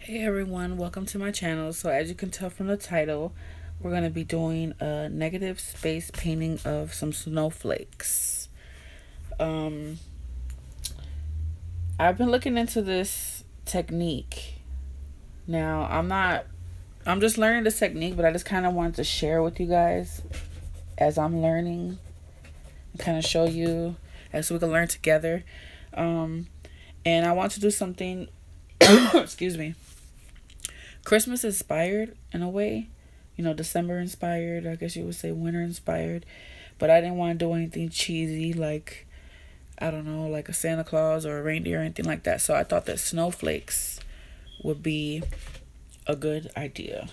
Hey everyone, welcome to my channel. So as you can tell from the title, we're going to be doing a negative space painting of some snowflakes. I've been looking into this technique. Now, I'm just learning this technique, but I just kind of wanted to share with you guys as I'm learning and kind of show you as we can learn together. And I want to do something, excuse me, Christmas inspired in a way, December inspired, I guess you would say winter inspired, but I didn't want to do anything cheesy like, I don't know, like a Santa Claus or a reindeer or anything like that. So I thought that snowflakes would be a good idea.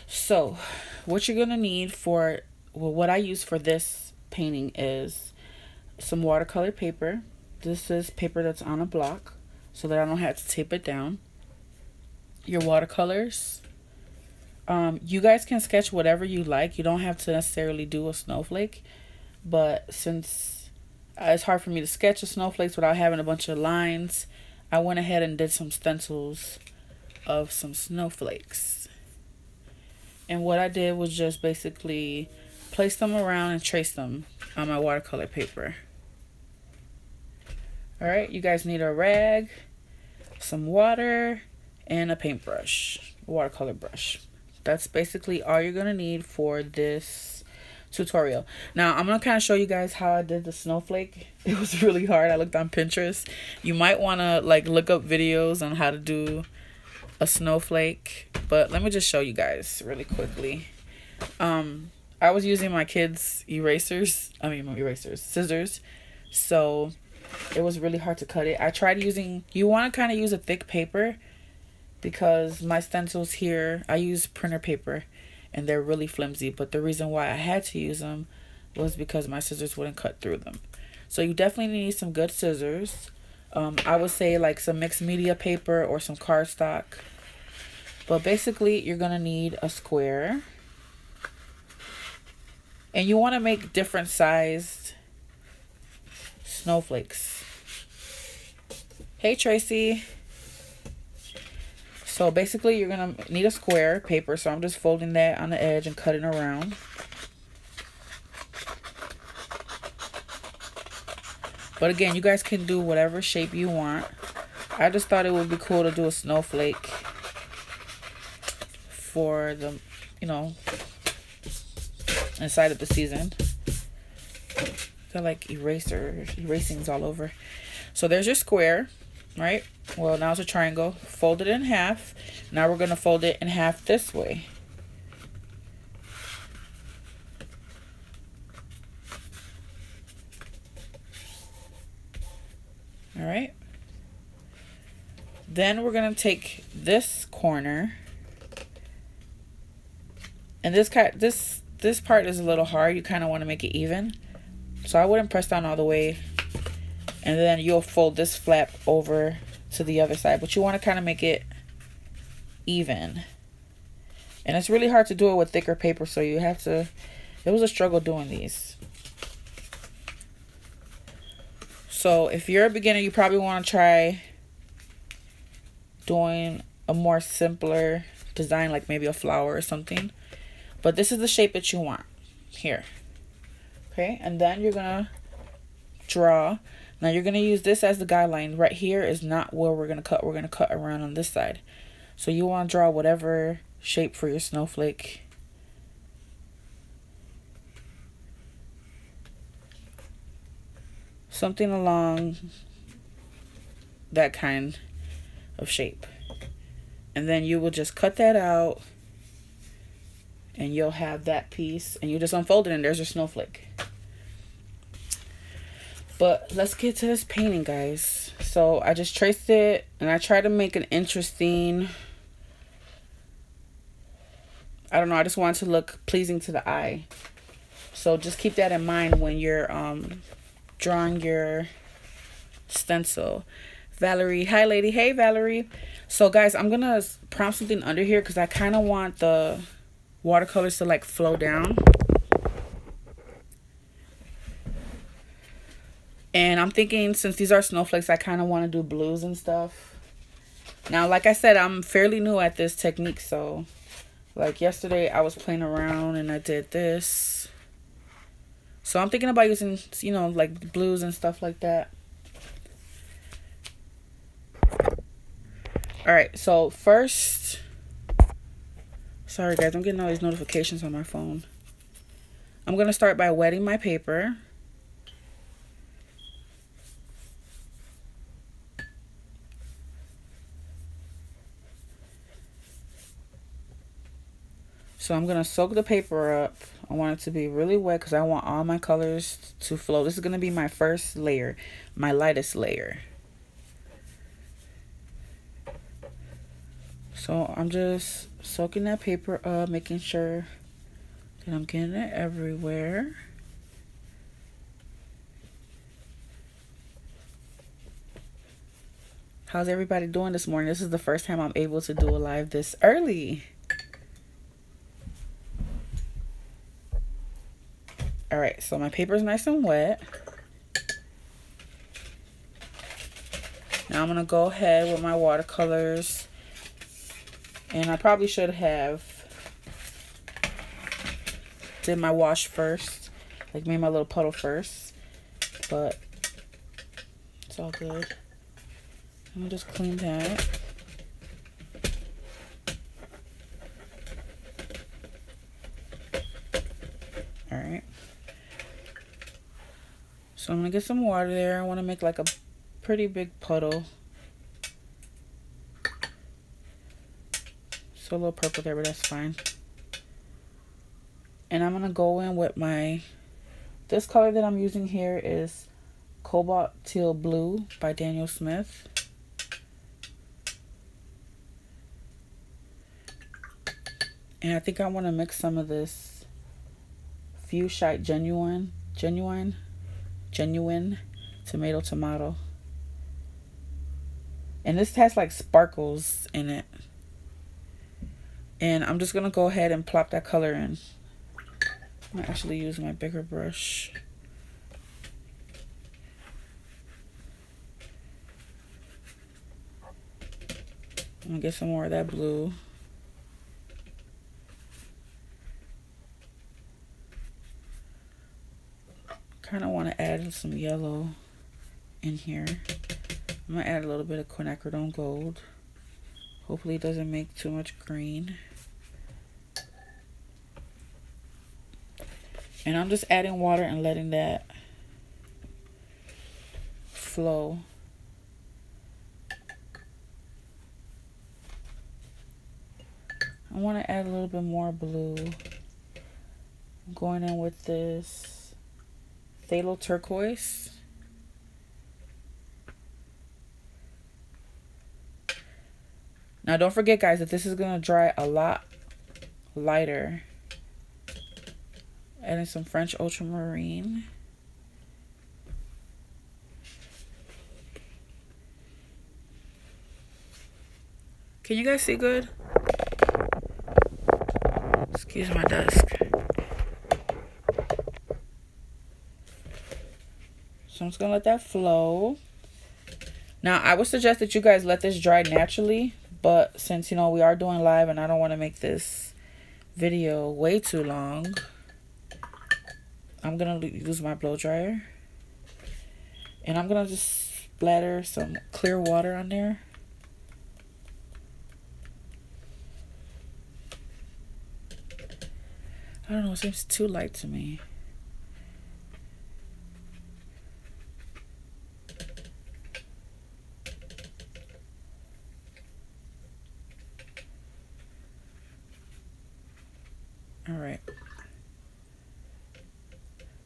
So what you're going to need for, what I use for this painting is some watercolor paper. This is paper that's on a block so that I don't have to tape it down. Your watercolors. You guys can sketch whatever you like. You don't have to necessarily do a snowflake, but since it's hard for me to sketch the snowflakes without having a bunch of lines, I went ahead and did some stencils of some snowflakes. And what I did was just basically place them around and trace them on my watercolor paper. Alright, you guys need a rag, some water, and a paintbrush, a watercolor brush. That's basically all you're gonna need for this tutorial. Now I'm gonna kind of show you guys how I did the snowflake. It was really hard. I looked on Pinterest. You might want to like look up videos on how to do a snowflake, but let me just show you guys really quickly. I was using my kids' scissors, so it was really hard to cut it. I tried using, you want to kind of use a thick paper, because my stencils here, I use printer paper and they're really flimsy, but the reason why I had to use them was because my scissors wouldn't cut through them. So you definitely need some good scissors. I would say like some mixed media paper or some cardstock. But basically you're gonna need a square, and you want to make different sized snowflakes. Hey Tracy. So basically you're going to need a square paper. So I'm just folding that on the edge and cutting around. But again, you guys can do whatever shape you want. I just thought it would be cool to do a snowflake for the, inside of the season. Got like erasings all over. So there's your square, right? Well, now it's a triangle. Fold it in half. Now we're going to fold it in half this way. All right. Then we're going to take this corner. And this part is a little hard. You kind of want to make it even. So I wouldn't press down all the way. And then you'll fold this flap over to the other side, but you want to kind of make it even. And it's really hard to do it with thicker paper, so you have to, it was a struggle doing these. So if you're a beginner, you probably want to try doing a more simpler design, like maybe a flower or something. But this is the shape that you want here. Okay, and then you're gonna draw. Now you're going to use this as the guideline. Right here is not where we're going to cut. We're going to cut around on this side. So you want to draw whatever shape for your snowflake. Something along that kind of shape. And then you will just cut that out. And you'll have that piece. And you just unfold it and there's your snowflake. But let's get to this painting, guys. So I just traced it and I tried to make an interesting, I don't know, I just wanted to look pleasing to the eye. So just keep that in mind when you're drawing your stencil. Valerie, hi lady. Hey Valerie. So guys, I'm gonna prompt something under here because I kind of want the watercolors to like flow down. And I'm thinking, since these are snowflakes, I kind of want to do blues and stuff. Now, like I said, I'm fairly new at this technique, so like yesterday I was playing around and I did this. So I'm thinking about using, you know, like blues and stuff like that. Alright, so first, sorry guys, I'm getting all these notifications on my phone. I'm going to start by wetting my paper. So I'm going to soak the paper up. I want it to be really wet because I want all my colors to flow. This is going to be my first layer, my lightest layer. So I'm just soaking that paper up, making sure that I'm getting it everywhere. How's everybody doing this morning? This is the first time I'm able to do a live this early. Alright, so my paper is nice and wet. Now I'm going to go ahead with my watercolors. And I probably should have did my wash first. Like made my little puddle first. But it's all good. I'm going to just clean that. Alright. So I'm going to get some water there. I want to make like a pretty big puddle. So a little purple there, but that's fine. And I'm going to go in with this color that I'm using here is Cobalt Teal Blue by Daniel Smith. And I think I want to mix some of this Fuchsite Genuine Tomato. And this has like sparkles in it. And I'm just going to go ahead and plop that color in. I'm going to actually use my bigger brush. I'm going to get some more of that blue. Kind of want to add some yellow in here. I'm going to add a little bit of quinacridone gold. Hopefully it doesn't make too much green. And I'm just adding water and letting that flow. I want to add a little bit more blue. I'm going in with this phthalo turquoise. Now don't forget guys that this is going to dry a lot lighter. Adding some French ultramarine. Can you guys see good? Excuse my desk. So I'm just going to let that flow. Now I would suggest that you guys let this dry naturally. But since, you know, we are doing live and I don't want to make this video way too long, I'm going to use my blow dryer. And I'm going to just splatter some clear water on there. I don't know, it seems too light to me. All right.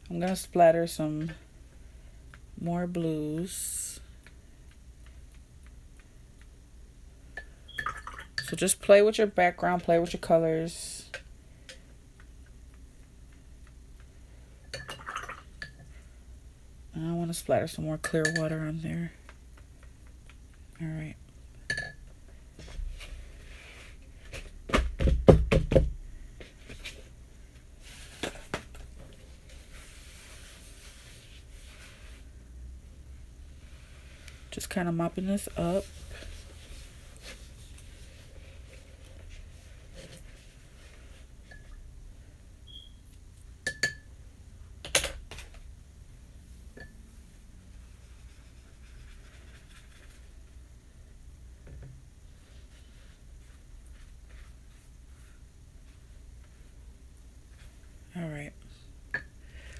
I'm going to splatter some more blues. So just play with your background, play with your colors. And I want to splatter some more clear water on there. All right. Just kind of mopping this up.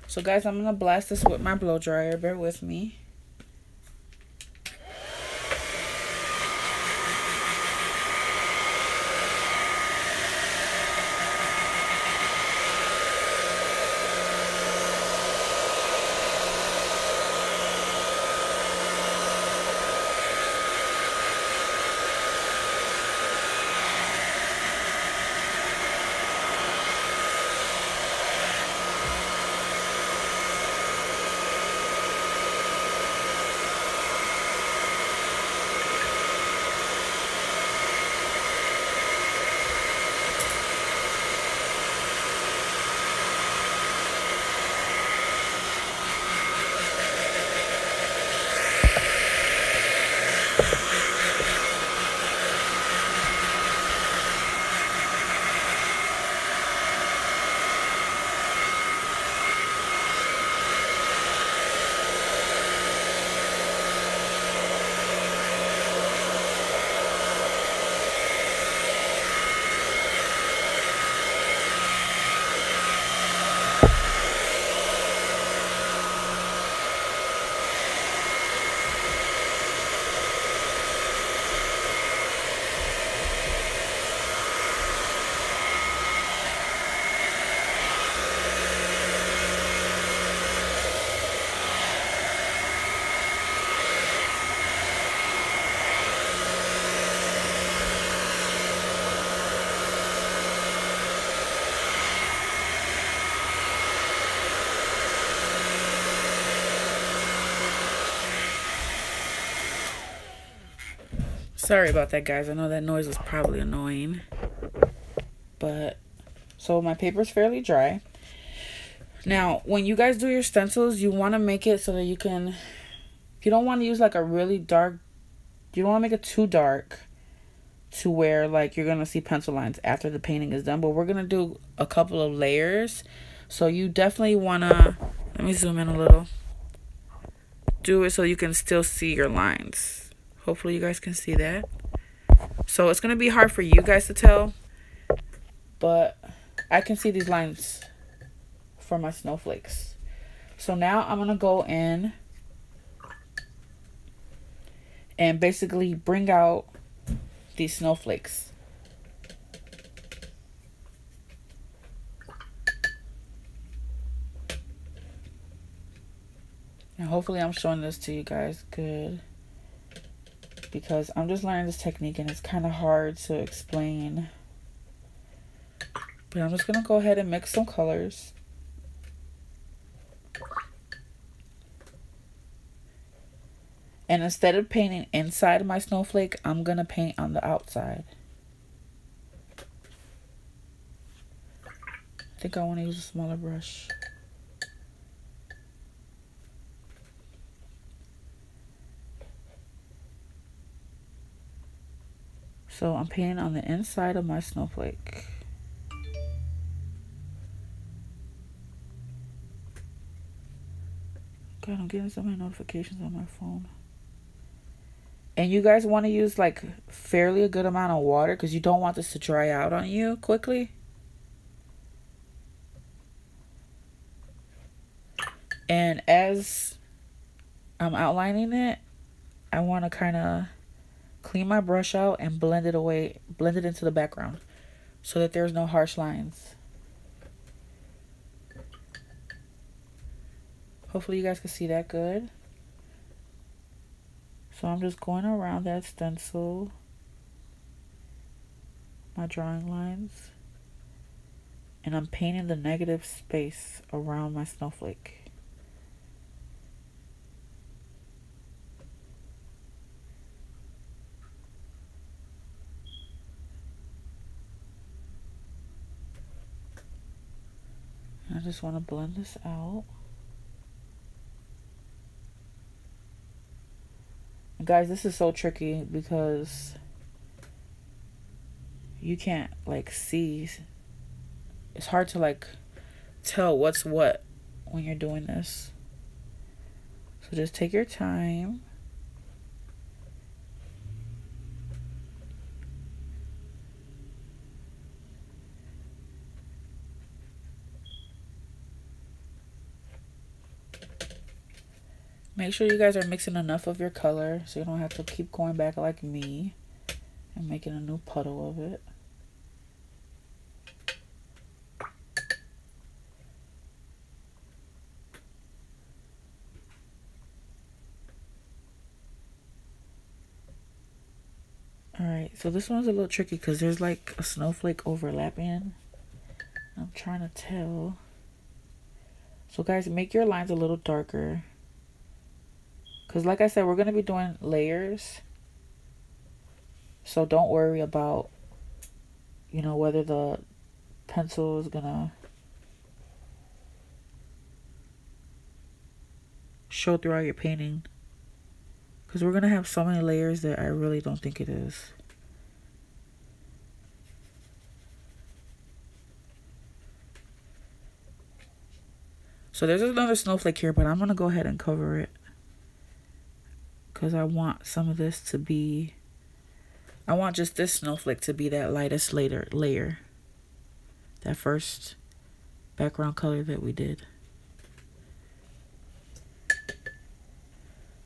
So guys, I'm gonna blast this with my blow dryer. Bear with me. Sorry about that, guys. I know that noise was probably annoying. But, so my paper's fairly dry. Now, when you guys do your stencils, you want to make it so that you can... You don't want to use like a really dark... You don't want to make it too dark to where like you're going to see pencil lines after the painting is done. But we're going to do a couple of layers. So you definitely want to... Let me zoom in a little. Do it so you can still see your lines. Hopefully you guys can see that. So it's going to be hard for you guys to tell, but I can see these lines for my snowflakes. So now I'm going to go in and basically bring out these snowflakes. And hopefully I'm showing this to you guys good, because I'm just learning this technique and it's kind of hard to explain. But I'm just going to go ahead and mix some colors. And instead of painting inside of my snowflake, I'm going to paint on the outside. I think I want to use a smaller brush. So I'm painting on the inside of my snowflake. God, I'm getting so many notifications on my phone. And you guys want to use like fairly a good amount of water because you don't want this to dry out on you quickly. And as I'm outlining it, I want to kind of clean my brush out and blend it away, blend it into the background so that there's no harsh lines. Hopefully you guys can see that good. So I'm just going around that stencil, my drawing lines, and I'm painting the negative space around my snowflake. I just want to blend this out. And guys, this is so tricky because you can't like see. It's hard to like tell what's what when you're doing this. So just take your time. Make sure you guys are mixing enough of your color so you don't have to keep going back like me and making a new puddle of it. Alright, so this one's a little tricky because there's like a snowflake overlapping. I'm trying to tell. So guys, make your lines a little darker. Because like I said, we're going to be doing layers. So don't worry about, you know, whether the pencil is going to show throughout your painting. Because we're going to have so many layers that I really don't think it is. So there's another snowflake here, but I'm going to go ahead and cover it. Because I want some of this to be... I want just this snowflake to be that lightest layer. That first background color that we did.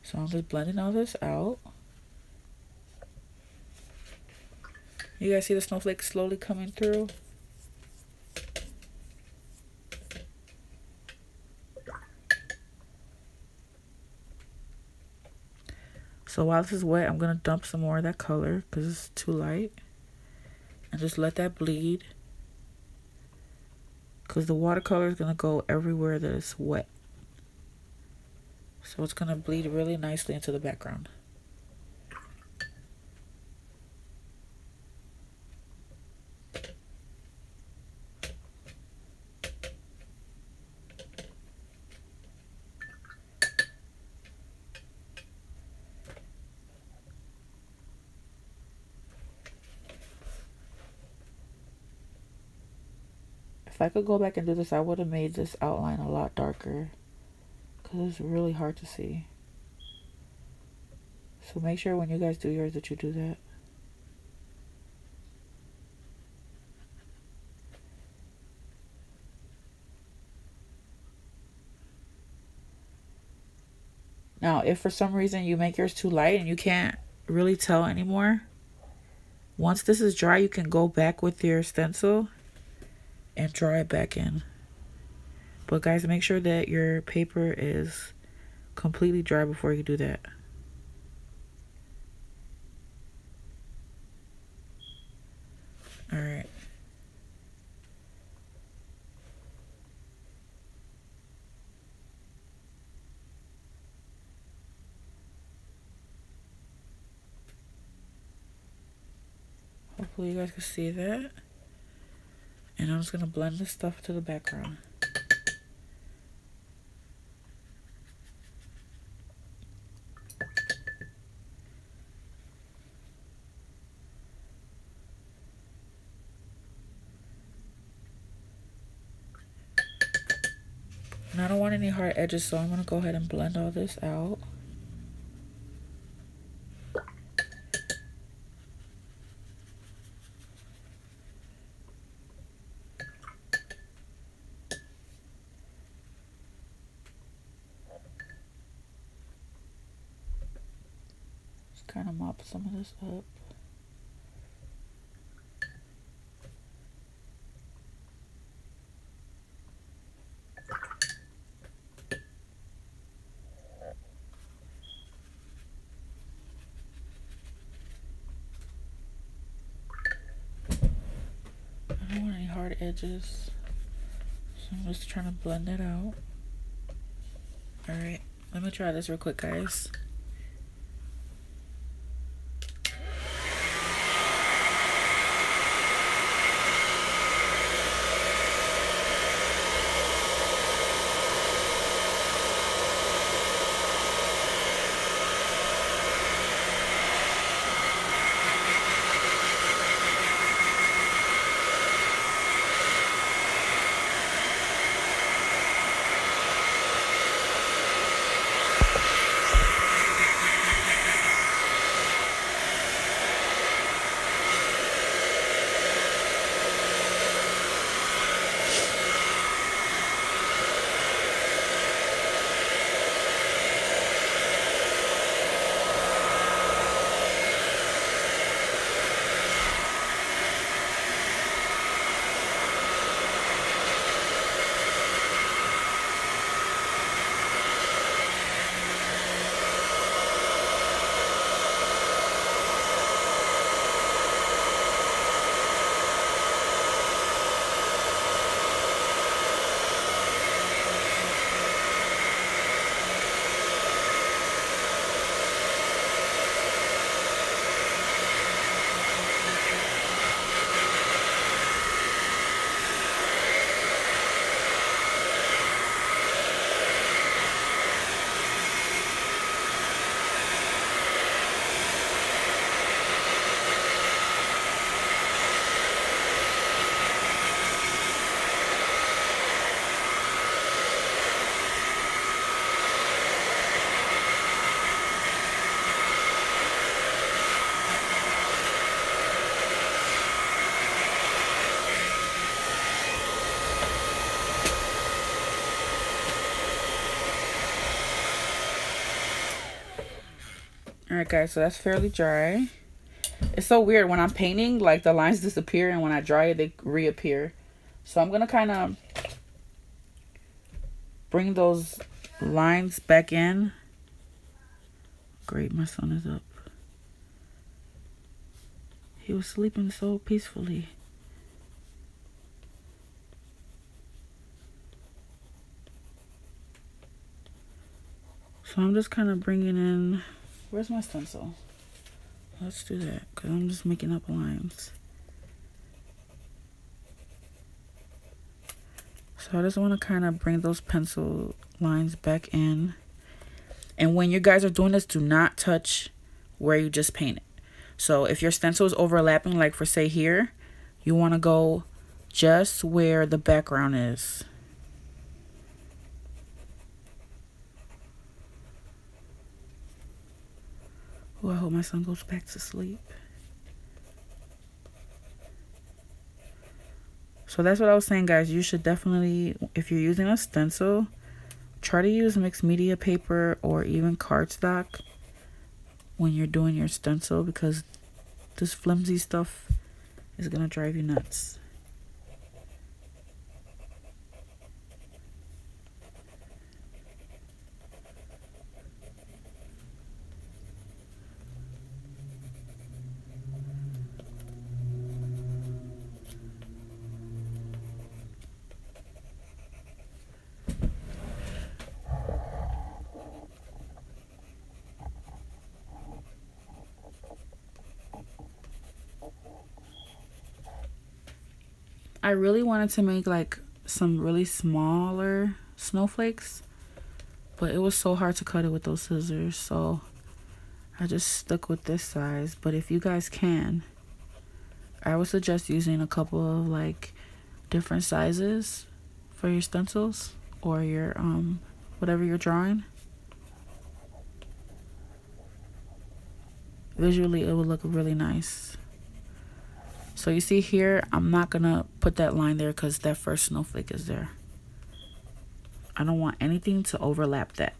So I'm just blending all this out. You guys see the snowflake slowly coming through? So while this is wet, I'm going to dump some more of that color because it's too light. And just let that bleed. Because the watercolor is going to go everywhere that it's wet. So it's going to bleed really nicely into the background. If I could go back and do this, I would have made this outline a lot darker. Because it's really hard to see. So make sure when you guys do yours that you do that. Now, if for some reason you make yours too light and you can't really tell anymore, once this is dry, you can go back with your stencil and draw it back in. But guys, make sure that your paper is completely dry before you do that. Alright. Hopefully you guys can see that. And I'm just going to blend this stuff to the background. And I don't want any hard edges, so I'm going to go ahead and blend all this out. Kind of mop some of this up. I don't want any hard edges, so I'm just trying to blend it out. Alright, let me try this real quick, guys. Alright guys, so that's fairly dry. It's so weird when I'm painting, like the lines disappear, and when I dry it, they reappear. So I'm gonna kind of bring those lines back in. Great, my son is up. He was sleeping so peacefully. So I'm just kind of bringing in, where's my stencil? Let's do that, because I'm just making up lines. So I just want to kind of bring those pencil lines back in. And when you guys are doing this, do not touch where you just painted. So if your stencil is overlapping, like for say here, you want to go just where the background is. Oh, I hope my son goes back to sleep. So that's what I was saying, guys. You should definitely, if you're using a stencil, try to use mixed media paper or even cardstock when you're doing your stencil, because this flimsy stuff is gonna drive you nuts. I really wanted to make like some really smaller snowflakes, but it was so hard to cut it with those scissors, so I just stuck with this size. But if you guys can, I would suggest using a couple of like different sizes for your stencils or your whatever you're drawing. Visually it will look really nice. So you see here, I'm not gonna put that line there because that first snowflake is there. I don't want anything to overlap that.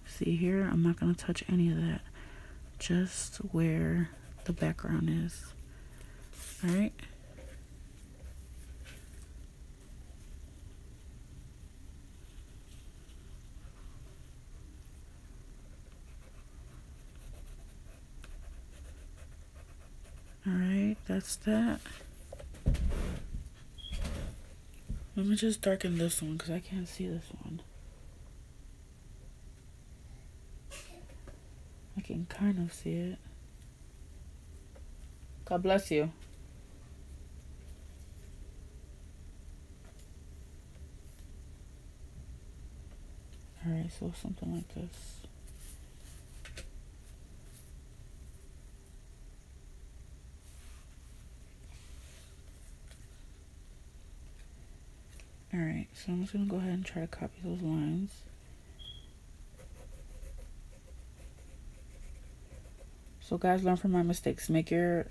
See here, I'm not gonna touch any of that. Just where the background is. All right. Alright, that's that. Let me just darken this one because I can't see this one. I can kind of see it. God bless you. Alright, so something like this. Alright, so I'm just going to go ahead and try to copy those lines. So guys, learn from my mistakes. Make your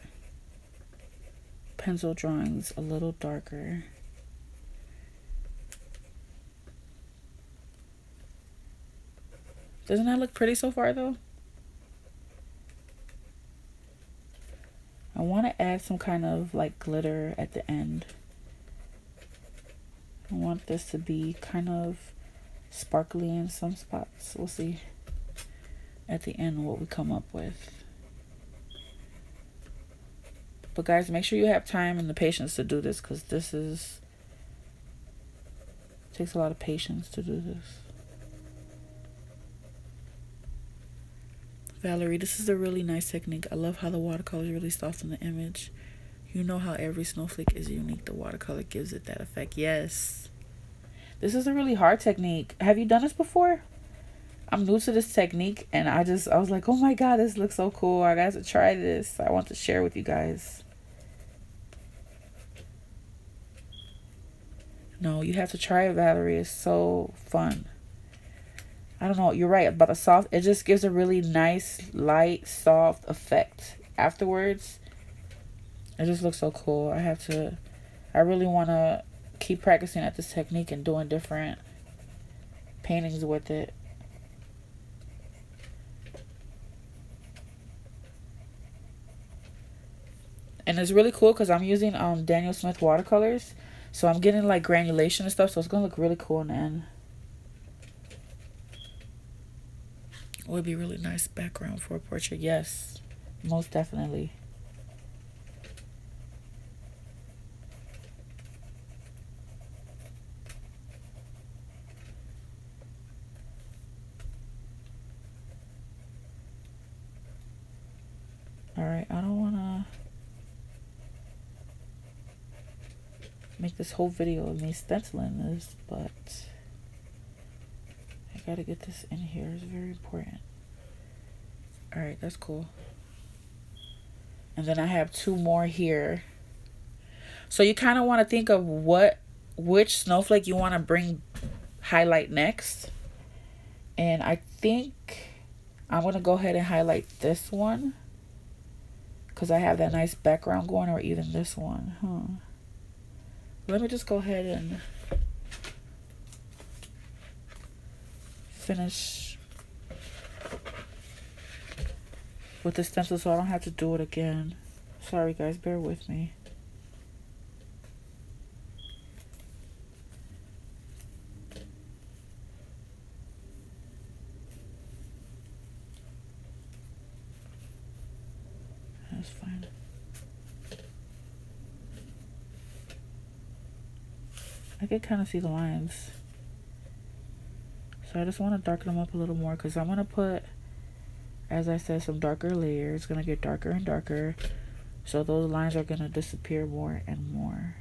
pencil drawings a little darker. Doesn't that look pretty so far though? I want to add some kind of like glitter at the end. I want this to be kind of sparkly in some spots. We'll see at the end what we come up with. But guys, make sure you have time and the patience to do this, because this takes a lot of patience to do this. Valerie, this is a really nice technique. I love how the watercolors really soften the image. You know how every snowflake is unique. The watercolor gives it that effect. Yes. This is a really hard technique. Have you done this before? I'm new to this technique, and I was like, oh my god, this looks so cool. I got to try this. I want to share with you guys. No, you have to try it, Valerie. It's so fun. I don't know. You're right about the soft. It just gives a really nice, light, soft effect afterwards. It just looks so cool. I really want to keep practicing at this technique and doing different paintings with it. And it's really cool because I'm using Daniel Smith watercolors. So I'm getting like granulation and stuff. So it's going to look really cool in the end. Would be really nice background for a portrait. Yes, most definitely. Alright, I don't want to make this whole video of me stenciling this, but I gotta get this in here. It's very important. Alright, that's cool. And then I have 2 more here. So you kind of want to think of which snowflake you want to highlight next. And I think I'm going to go ahead and highlight this one, because I have that nice background going, or even this one. Let me just go ahead and finish with the stencil so I don't have to do it again. Sorry guys, bear with me. That's fine. I can kind of see the lines. So I just want to darken them up a little more, because I'm going to put, as I said, some darker layers. It's going to get darker and darker. So those lines are going to disappear more and more.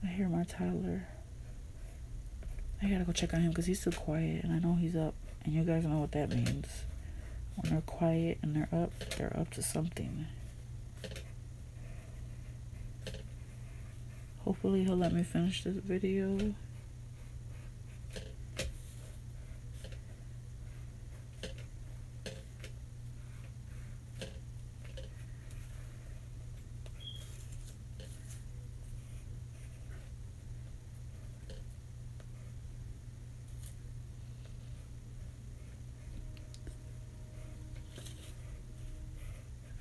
I hear my toddler. I gotta go check on him because he's too quiet, and I know he's up. And you guys know what that means. When they're quiet and they're up to something. Hopefully he'll let me finish this video.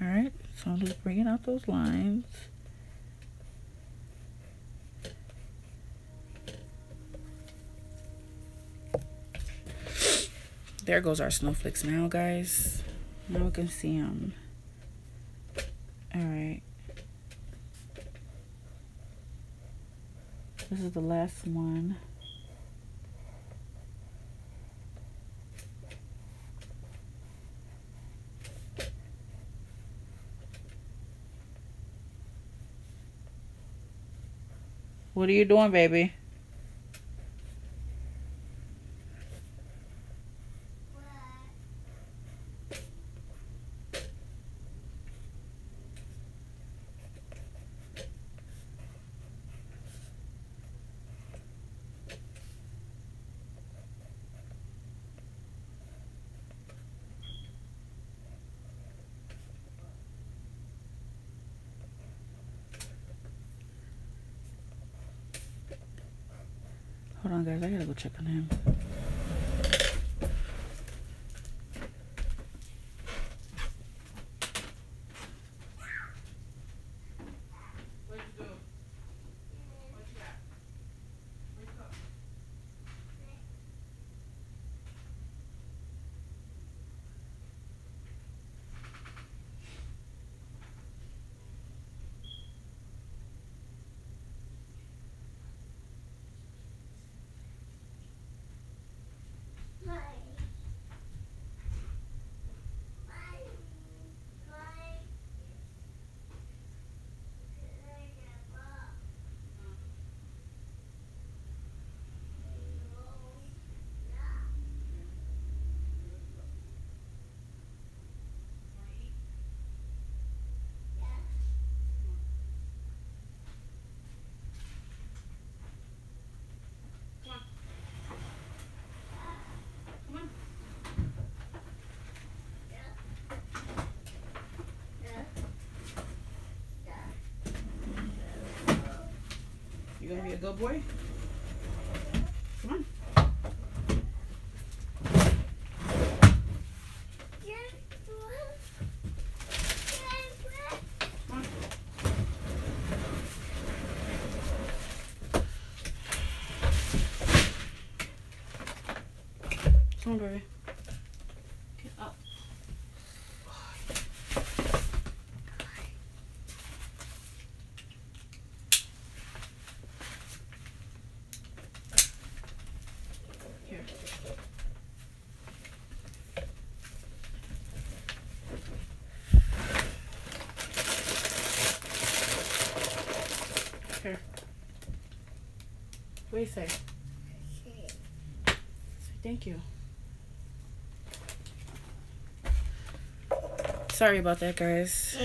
Alright, so I'm just bringing out those lines. There goes our snowflakes now, guys. Now we can see them. Alright. This is the last one. What are you doing, baby? Hold on, guys. I gotta go check on him. gonna be a good boy? Come on. Come on, baby. Get up. Here. Here. What do you say? Say thank you. Sorry about that, guys.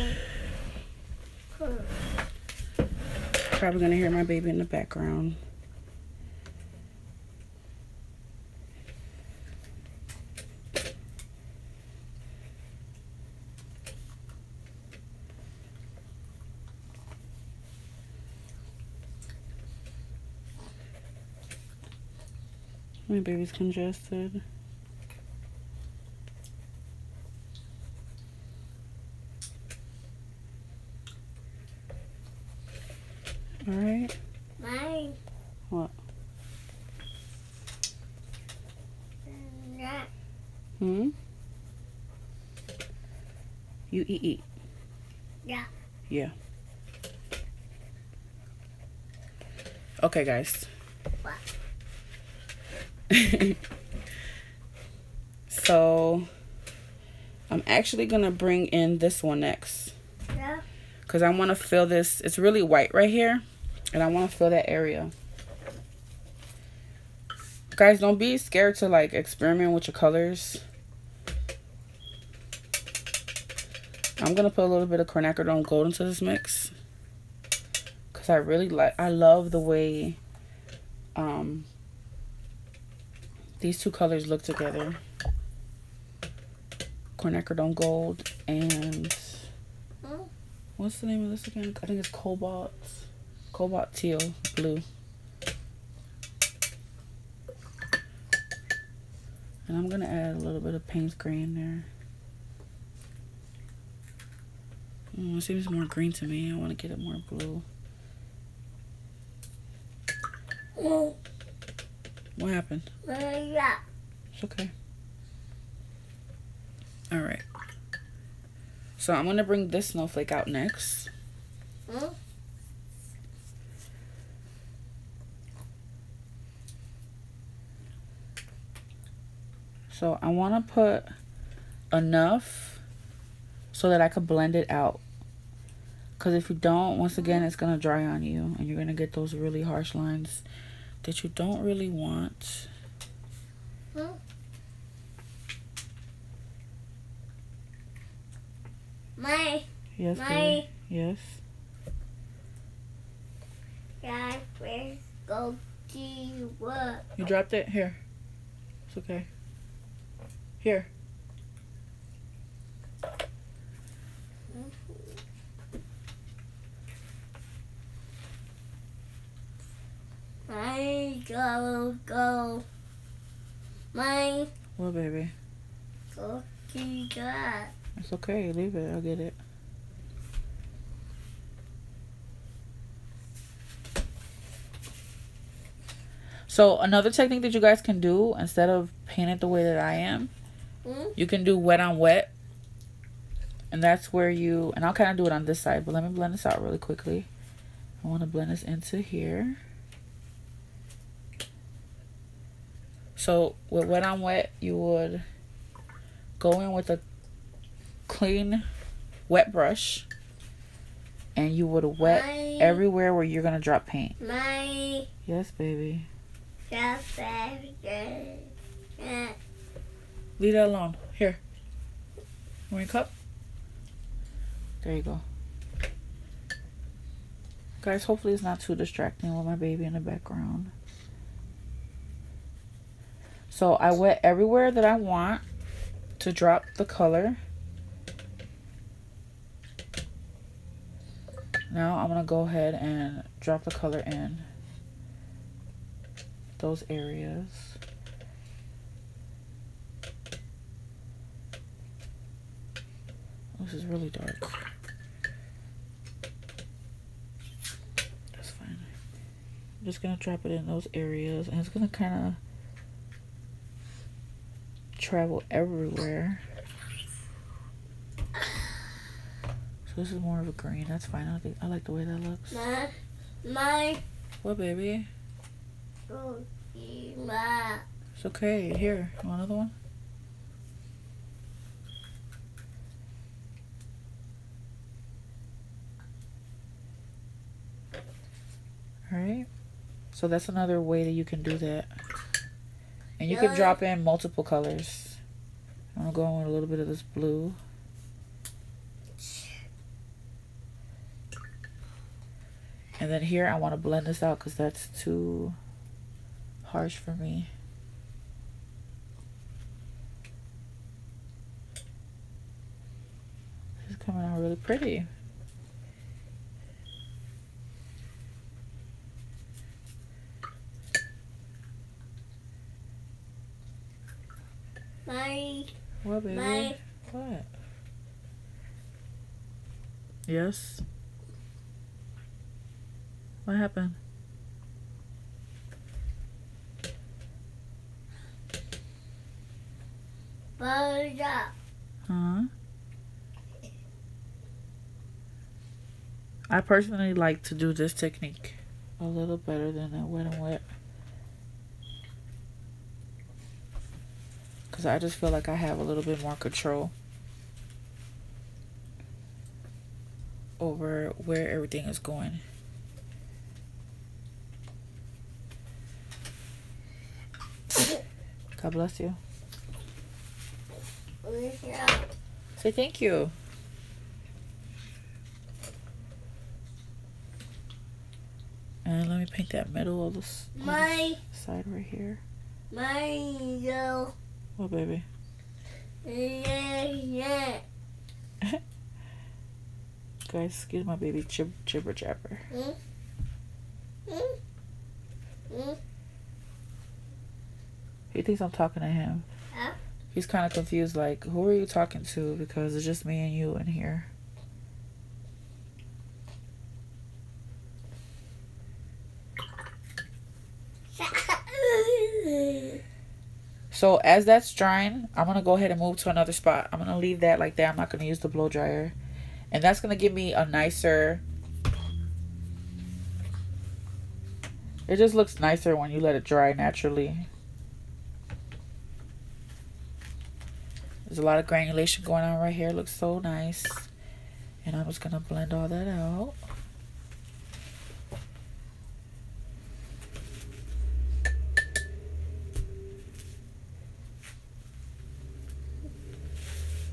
Probably gonna hear my baby in the background. My baby's congested. All right. Mine. What? Yeah. Hmm? You eat. Yeah. Yeah. Okay, guys. What? So, I'm actually going to bring in this one next. Yeah. Because I want to fill this. It's really white right here. And I want to fill that area. Guys, don't be scared to like experiment with your colors. I'm going to put a little bit of quinacridone gold into this mix. Because I love the way these two colors look together. Quinacridone gold and what's the name of this again? I think it's cobalt teal blue. And I'm gonna add a little bit of paint green there. It seems more green to me. I want to get it more blue. What happened? Yeah. It's okay. All right. So I'm gonna bring this snowflake out next. So I want to put enough so that I could blend it out. Because if you don't, once again, it's going to dry on you. And you're going to get those really harsh lines that you don't really want. Yes, baby. Yes. Yeah, let's go to work. You dropped it? Here. It's okay. Here. I go. My What, baby? go to that. It's okay. Leave it. I'll get it. So another technique that you guys can do instead of paint it the way that I am, you can do wet on wet. And that's where you, and I'll kind of do it on this side, but let me blend this out really quickly. I want to blend this into here. So with wet on wet, you would go in with a clean wet brush and you would wet everywhere where you're going to drop paint. Yes, baby. Leave that alone. Here. Want your cup? There you go. Guys, hopefully it's not too distracting with my baby in the background. So I wet everywhere that I want to drop the color. Now I'm going to go ahead and drop the color in. those areas. This is really dark. That's fine. I'm just gonna drop it in those areas, and it's gonna kind of travel everywhere. So this is more of a green. That's fine. I like the way that looks. My. What, baby? Cookie, It's okay. Here, you want another one? Alright, so that's another way that you can do that. And you can drop in multiple colors. I'm gonna go in with a little bit of this blue. And then here I want to blend this out because that's too harsh for me. This is coming out really pretty. What, baby? What? Yes? What happened? Huh? I personally like to do this technique a little better than that wet and wet. Because I just feel like I have a little bit more control over where everything is going. God bless you. Say thank you. And let me paint that middle of this side right here. What, baby? Guys, excuse my baby jibber jabber. He thinks I'm talking to him. Huh? He's kind of confused, like, who are you talking to? Because it's just me and you in here. So as that's drying, I'm going to go ahead and move to another spot. I'm going to leave that like that. I'm not going to use the blow dryer. And that's going to give me a nicer... It just looks nicer when you let it dry naturally. There's a lot of granulation going on right here. It looks so nice. And I'm just going to blend all that out.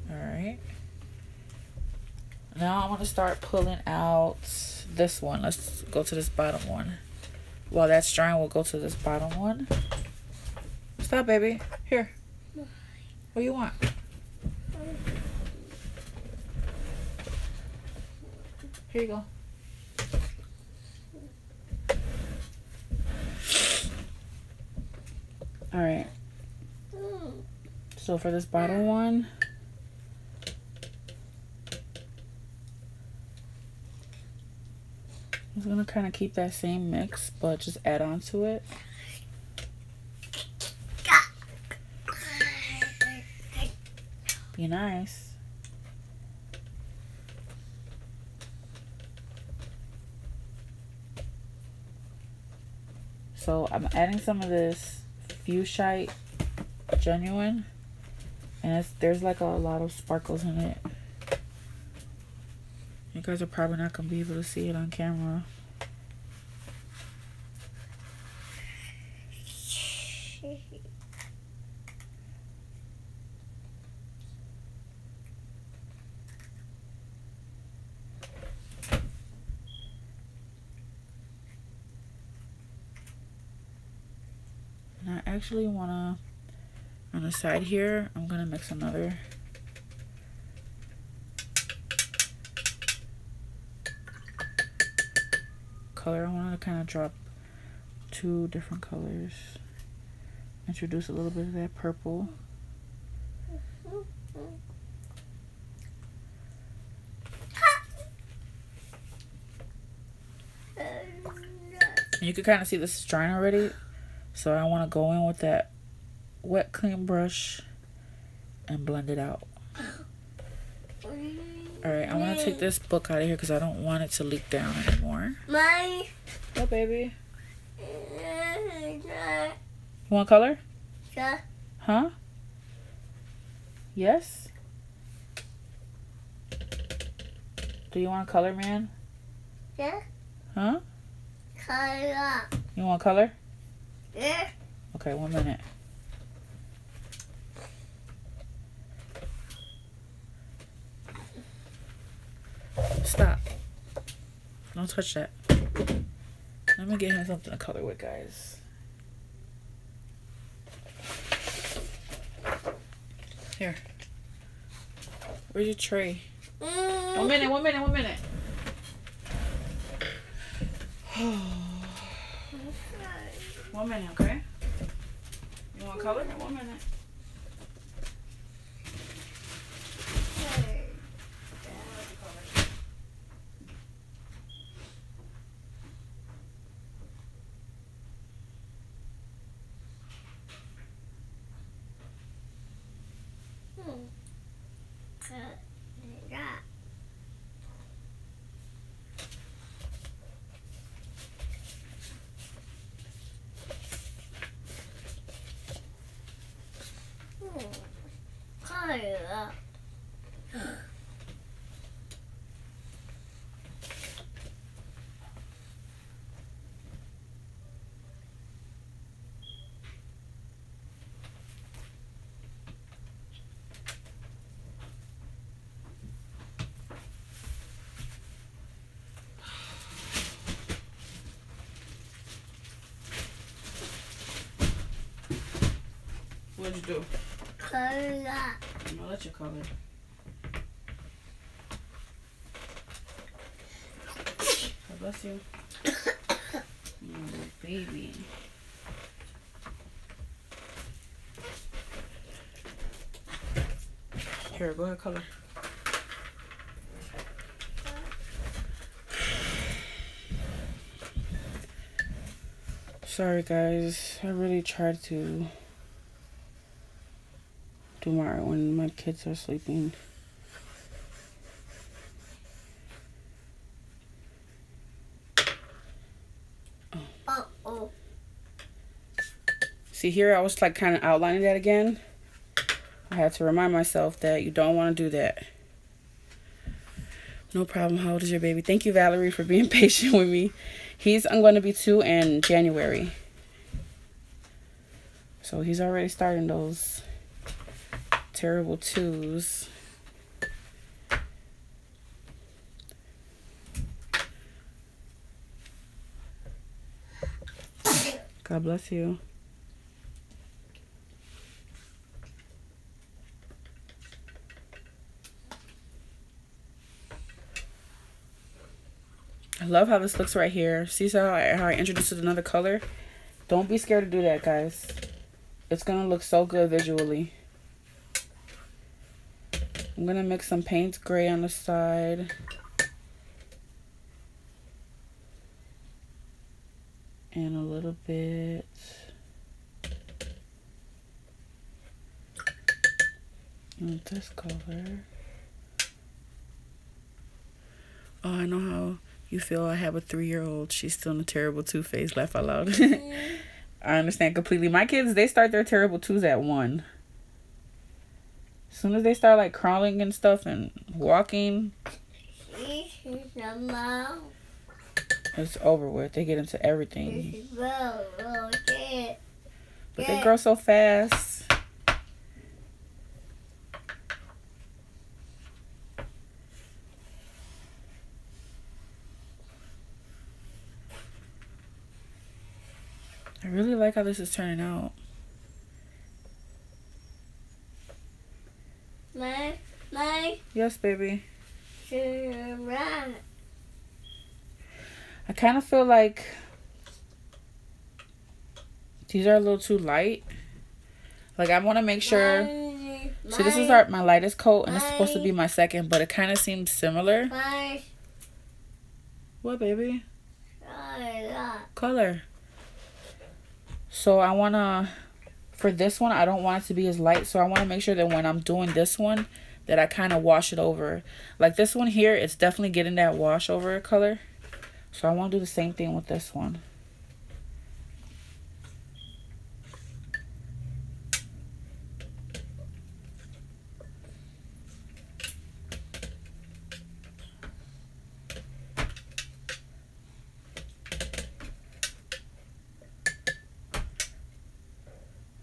Alright. Now I'm going to start pulling out this one. Let's go to this bottom one. While that's drying, we'll go to this bottom one. Stop, baby. Here. What do you want? Here you go. Alright. So for this bottom one, I'm just going to kind of keep that same mix, but just add on to it. Be nice. So I'm adding some of this Fuchsite Genuine, and there's like a lot of sparkles in it. You guys are probably not gonna be able to see it on camera. And I actually wanna, on the side here, I'm gonna mix another. Color. I want to kind of drop 2 2 different colors. Introduce a little bit of that purple. You can kind of see this is drying already. So I want to go in with that wet, clean brush and blend it out. Alright, I want to take this book out of here because I don't want it to leak down anymore. My. What, baby? You want color? Yeah. Huh? Yes? Do you want color, man? Yeah. Huh? Color. You want color? Yeah. Okay, 1 minute. Stop. Don't touch that. Let me get him something to color with, guys. Here. Where's your tray? 1 minute, 1 minute, 1 minute. One minute, okay? You want color? 1 minute. Color. What'd you do? Color. I'm gonna let you color. God bless you. Oh, baby. Here, go ahead, color. Sorry, guys. I really tried to do my art when my kids are sleeping. Oh. See here, I was like kind of outlining that again. I had to remind myself that you don't want to do that. No problem. How old is your baby? Thank you, Valerie, for being patient with me. I'm going to be 2 in January. So he's already starting those terrible 2s. God bless you. I love how this looks right here. See how I introduced another color? Don't be scared to do that, guys. It's going to look so good visually. I'm going to mix some paint gray on the side. And a little bit. And this color. Oh, I know how you feel. I have a 3-year-old. She's still in a terrible 2 phase. Laugh out loud. I understand completely. My kids, they start their terrible 2s at 1. As soon as they start like crawling and stuff and walking, it's over with. They get into everything. But they grow so fast. I really like how this is turning out. Yes, baby. I kind of feel like These are a little too light. Like, I want to make sure. So this is my lightest coat, and it's supposed to be my second, but it kind of seems similar. What, baby? Color. So I want to, for this one, I don't want it to be as light. So I want to make sure that when I'm doing this one, that I kind of wash it over. Like this one here, it's definitely getting that wash over color. So I want to do the same thing with this one.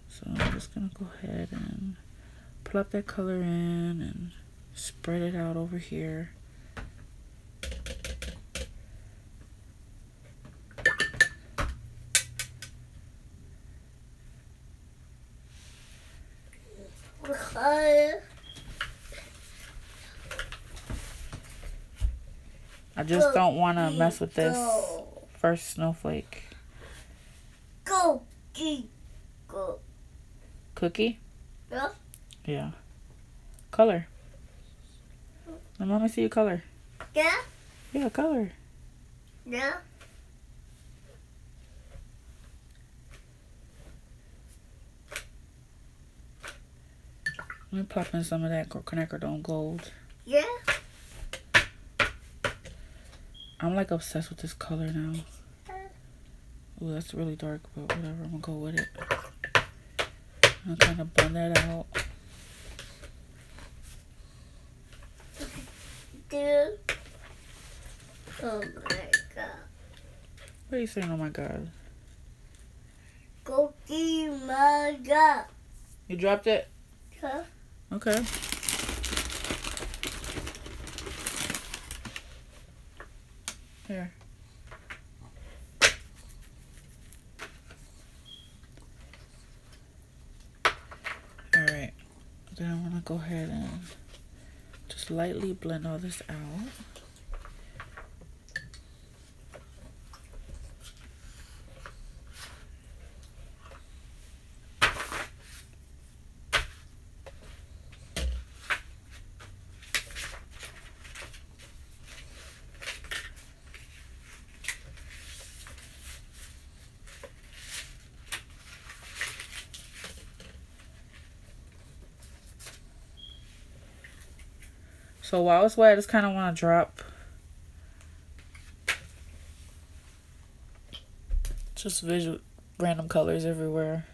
So I'm just going to go ahead and plop that color in and spread it out over here. I just don't want to mess with this first snowflake. Cookie? Yeah. Yeah. Color. Let me see your color. Yeah. Yeah, color. Yeah. Let me pop in some of that quinacridone gold. Yeah. I'm like obsessed with this color now. Ooh, that's really dark, but whatever. I'm gonna go with it. I'm kind of blend that out. Dude. Oh my god. What are you saying? Oh my god. Cookie my god. You dropped it? Huh? Okay. Here. Alright. Then I'm gonna go ahead and just lightly blend all this out. So while it's wet, I just kind of want to drop just visual random colors everywhere.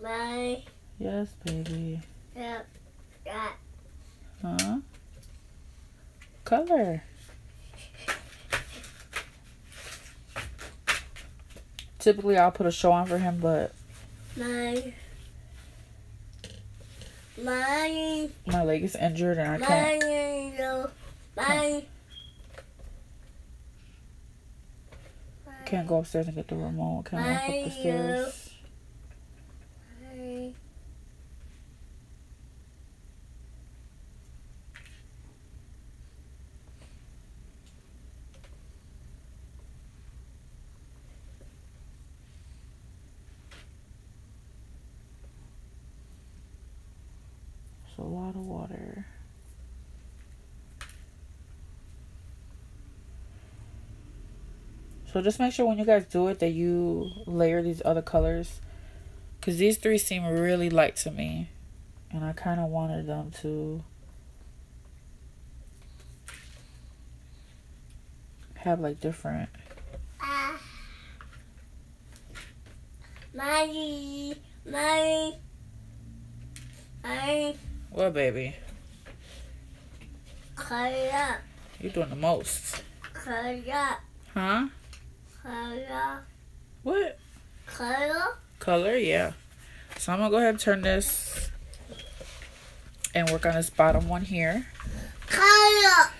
My. Yes, baby. Yeah. Yeah. Huh? Color. Typically, I'll put a show on for him, but my leg is injured and I can't go upstairs and get the remote. Can't walk up the stairs. It's a lot of water. So just make sure when you guys do it that you layer these other colors, because these three seem really light to me, and I kind of wanted them to have like different. What, baby? Color. You're doing the most. Color. Huh? Color. What? Color. Color, yeah. So I'm gonna go ahead and turn this and work on this bottom one here. Color.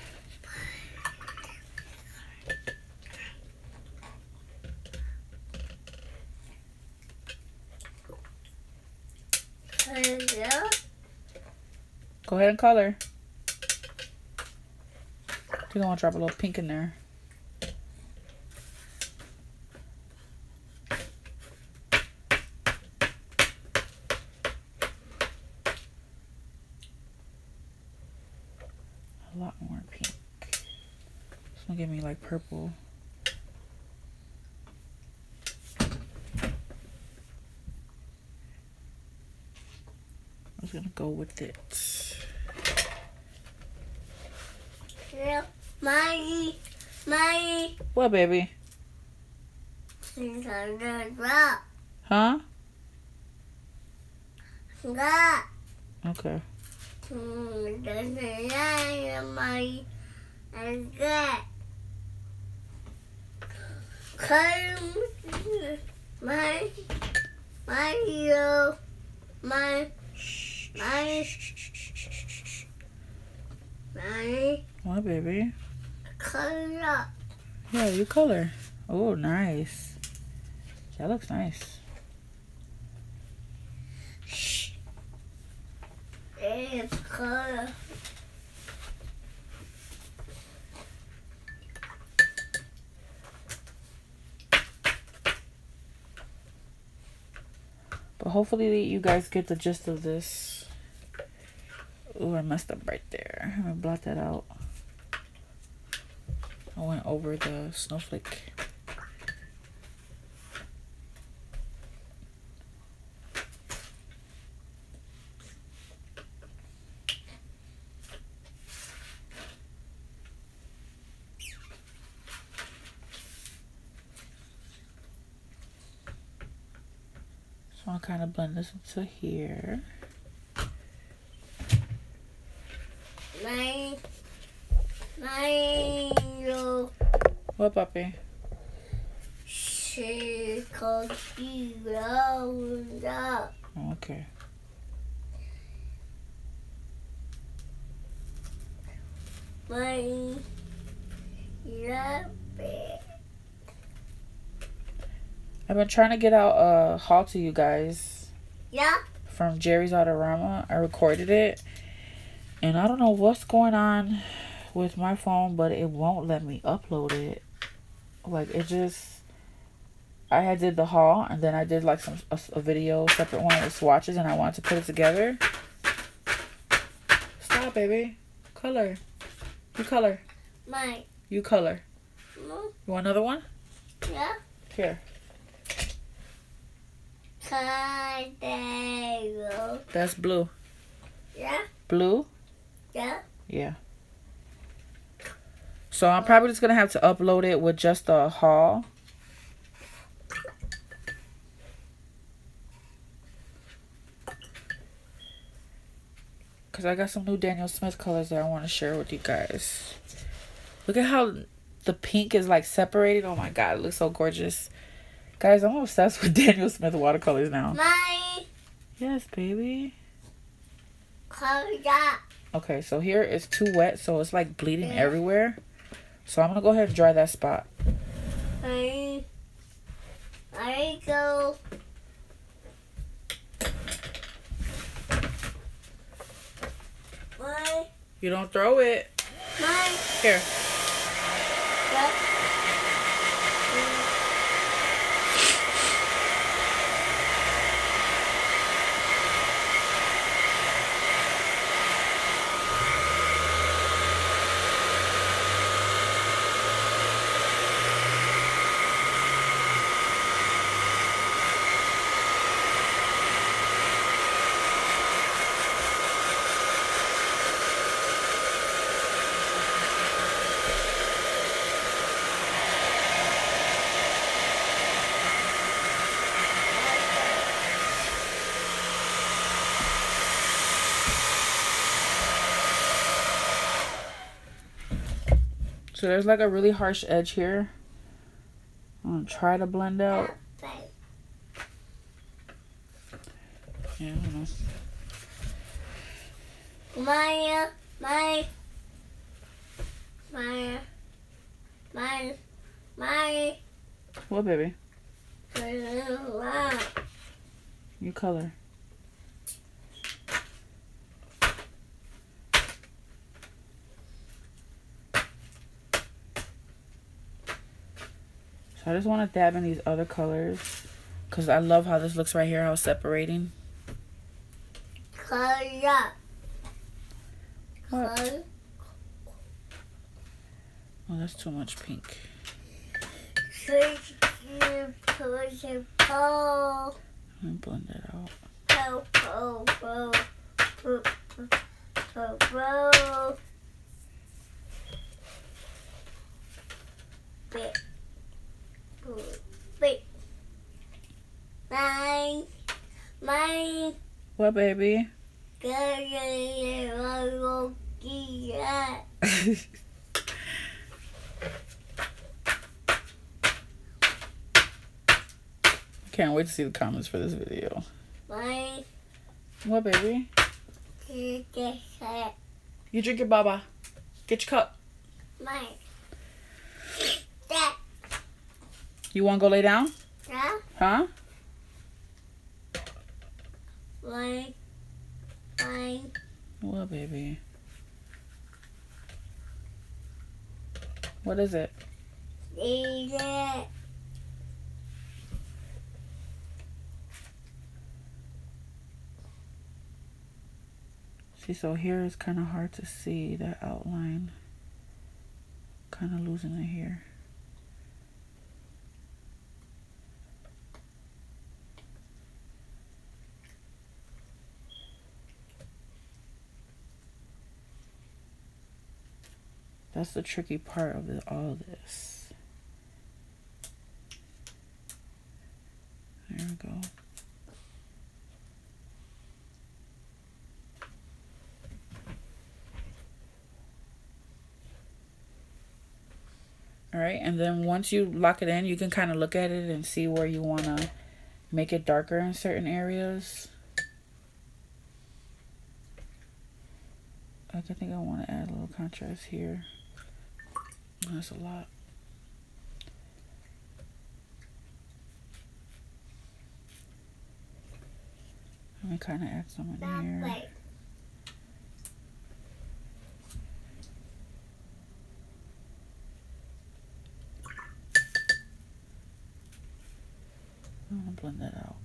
Color. Go ahead and color. I think I want to drop a little pink in there. a lot more pink. This one give me like purple. I'm just gonna go with it. Yeah, my. What, baby? Huh? Okay. What, baby? Color. Yeah, you color. Oh, nice. That looks nice. It's color. But hopefully you guys get the gist of this. Oh, I messed up right there. I'm gonna blot that out. I went over the snowflake. So I'll kind of blend this into here. What, puppy? Okay. I've been trying to get out a haul to you guys. Yeah. From Jerry's Autorama. I recorded it. And I don't know what's going on with my phone, but it won't let me upload it. Like, it just... I had did the haul, and then I did like a video, separate one with swatches, and I wanted to put it together. Stop, baby. Color. You color. You color. You want another one? Yeah. Here. That's blue. Yeah. Blue? Yeah. Yeah. So I'm probably just going to have to upload it with just a haul. Because I got some new Daniel Smith colors that I want to share with you guys. Look at how the pink is like separated. Oh my god, it looks so gorgeous. Guys, I'm obsessed with Daniel Smith watercolors now. Yes, baby. Okay, so here it's too wet, so it's like bleeding everywhere. So I'm going to go ahead and dry that spot. I go. You don't throw it. Here. So there's like a really harsh edge here. I'm going to try to blend out. Yeah, I don't know. What, baby? You color. So I just want to dab in these other colors because I love how this looks right here, how it's separating. Color. What? Oh, that's too much pink. Switch to push and pull. Let me blend it out. Pull, pull, pull, pull, pull, pull. Bit. Bit. Mine. Mine. What, baby? Can't wait to see the comments for this video. Mine. What, baby? You drink it, Baba. Get your cup. Mine. That. You want to go lay down? Yeah. Huh? Mine. Mine. What, baby? What is it? Eat it. See, so here it's kind of hard to see that outline. Kind of losing it here. That's the tricky part of all this. There we go. All right, and then once you lock it in, you can kind of look at it and see where you want to make it darker in certain areas. Like, I think I want to add a little contrast here. That's a lot. Let me kind of add some in here. I'm gonna blend that out.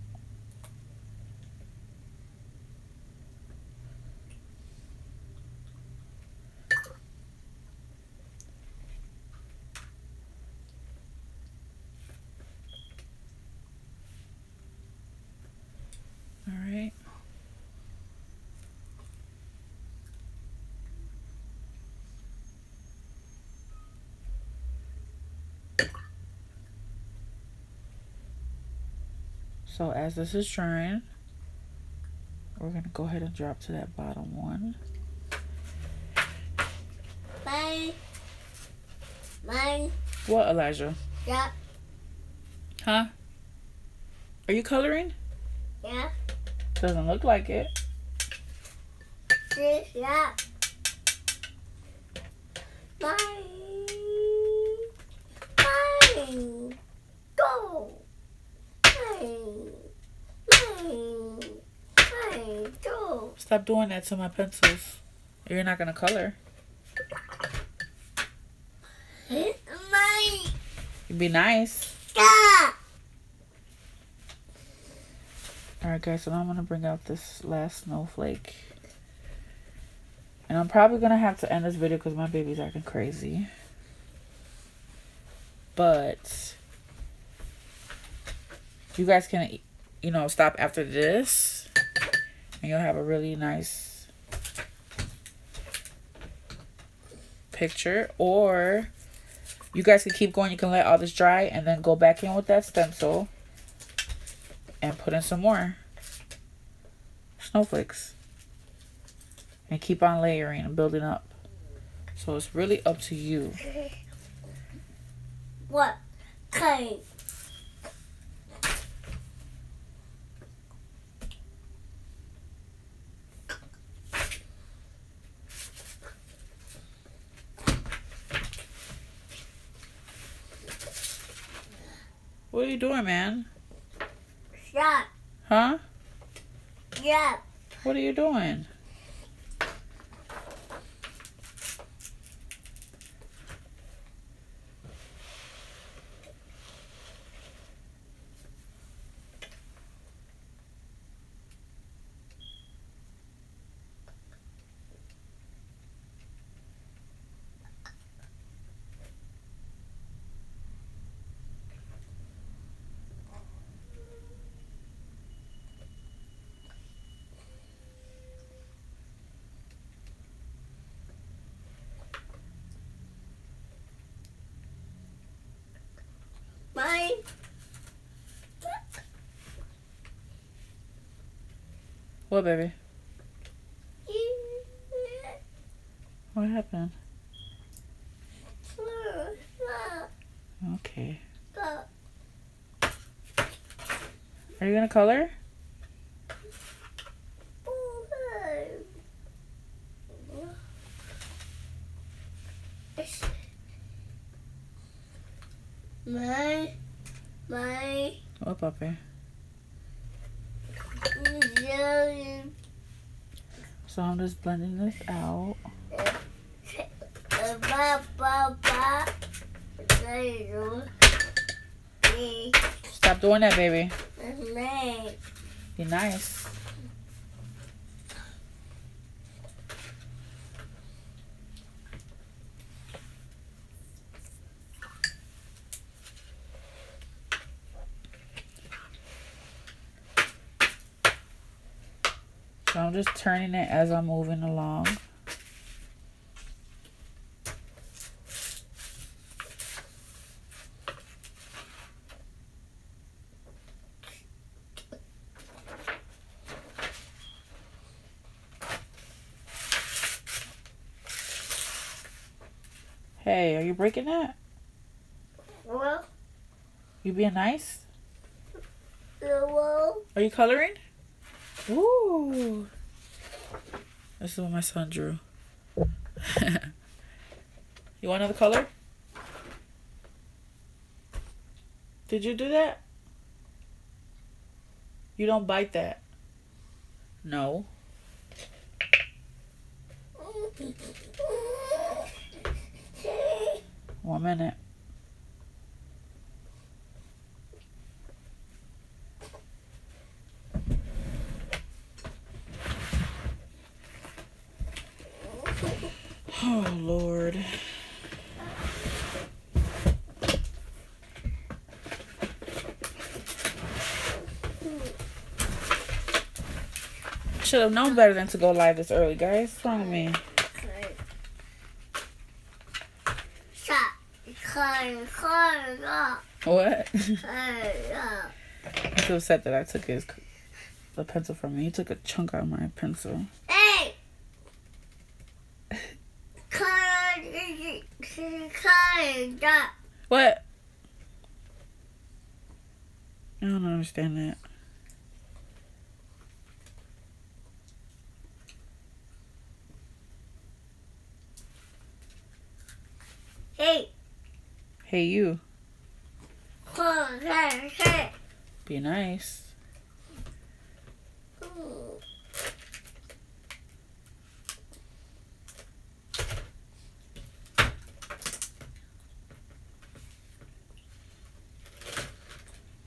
All right. So as this is drying, we're gonna go ahead and drop to that bottom one. Mine. Mine. What, Elijah? Yeah. Huh? Are you coloring? Yeah. Doesn't look like it. Yeah. Mine. Mine. Go. Mine. Mine. Mine. Go. Stop doing that to my pencils. You're not gonna color. Mine. It'd be nice. Yeah. Alright guys, so now I'm gonna bring out this last snowflake. And I'm probably gonna have to end this video because my baby's acting crazy. But you guys can, you know, stop after this and you'll have a really nice picture. Or you guys can keep going. You can let all this dry and then go back in with that stencil and put in some more snowflakes and keep on layering and building up. So it's really up to you. What? Okay. What are you doing, man? Stop. Huh? Yeah. What are you doing? What, baby? What happened? Okay. Are you gonna color? My. What, puppy? So I'm just blending this out. Stop doing that, baby. Be nice. So I'm just turning it as I'm moving along. Hey, are you breaking that? Well, You being nice? well. Are you coloring? Ooh. This is what my son drew. You want another color? Did you do that? You don't bite that. No. 1 minute. Oh, Lord. Should have known better than to go live this early, guys. What's wrong with me? What? I'm so upset that I took the pencil from me. He took a chunk out of my pencil. Hey! What? I don't understand that. Hey! Hey, you. Be nice.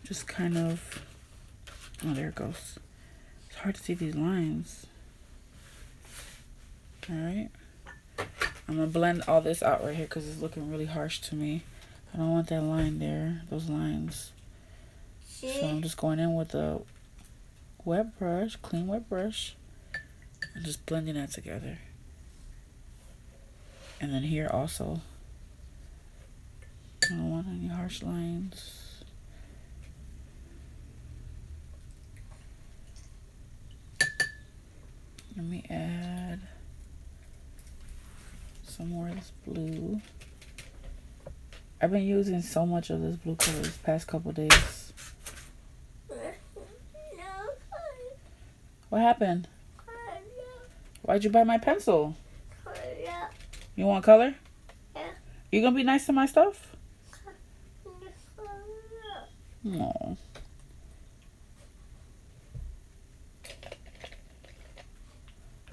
Just kind of... Oh, there it goes. It's hard to see these lines. Alright. I'm going to blend all this out right here because it's looking really harsh to me. I don't want that line there. Those lines. So I'm just going in with a wet brush, clean wet brush, and just blending that together. And then here also. I don't want any harsh lines. Let me add some more of this blue. I've been using so much of this blue color this past couple days. What happened? Why'd you buy my pencil? You want color? Yeah. You gonna be nice to my stuff? No.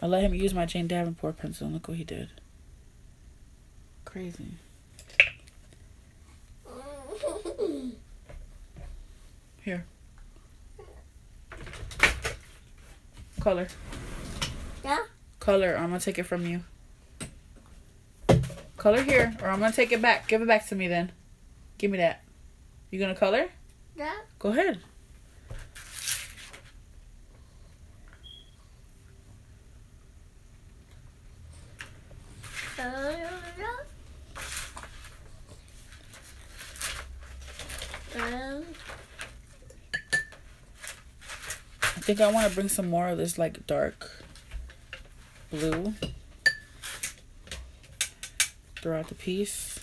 I let him use my Jane Davenport pencil and look what he did. Crazy. Here. Color. Yeah? Color, or I'm gonna take it from you. Color here, or I'm gonna take it back. Give it back to me then. Give me that. You gonna color? Yeah? Go ahead. I think I want to bring some more of this like dark blue throughout the piece.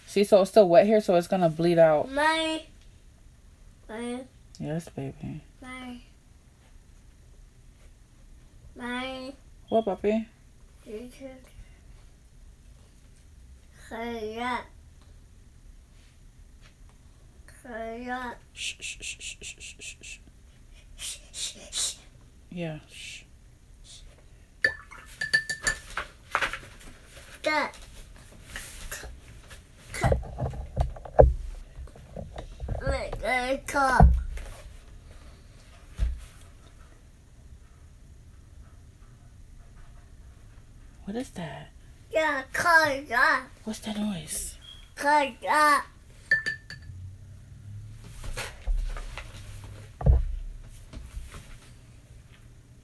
See, so it's still wet here, so it's gonna bleed out. My. Yes, baby. My. What, puppy? Hurry up. Shh, shh, shh, shh, shh, shh, shh. Yeah. Shh. That. Like a cup. What is that? Yeah, cut up. What's that noise? Cut up.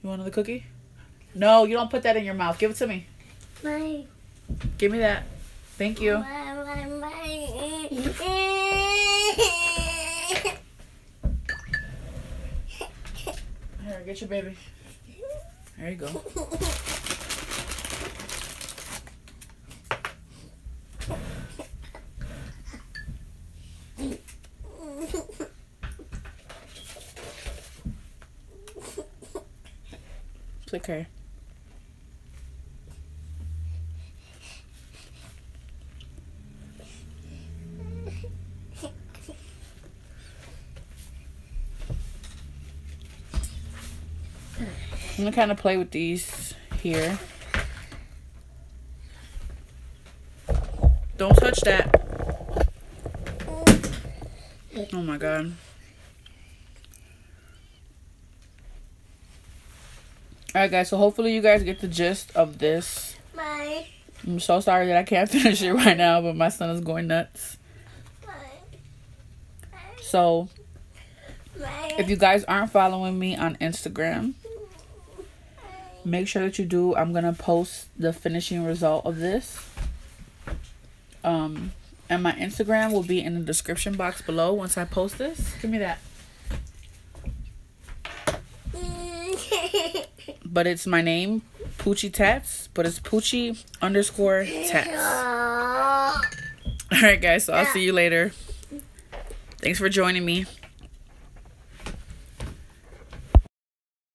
You want another cookie? No, you don't put that in your mouth. Give it to me. My. Give me that. Thank you. Here, get your baby. There you go. It's okay. I'm gonna kind of play with these here. Don't touch that. Oh my god. Alright guys, so hopefully you guys get the gist of this. My. I'm so sorry that I can't finish it right now, but my son is going nuts. So, if you guys aren't following me on Instagram, make sure that you do. I'm going to post the finishing result of this. And my Instagram will be in the description box below once I post this. Give me that. But it's my name, Poochie Tats, but it's Poochie_Tats. Alright guys, so I'll see you later. Thanks for joining me.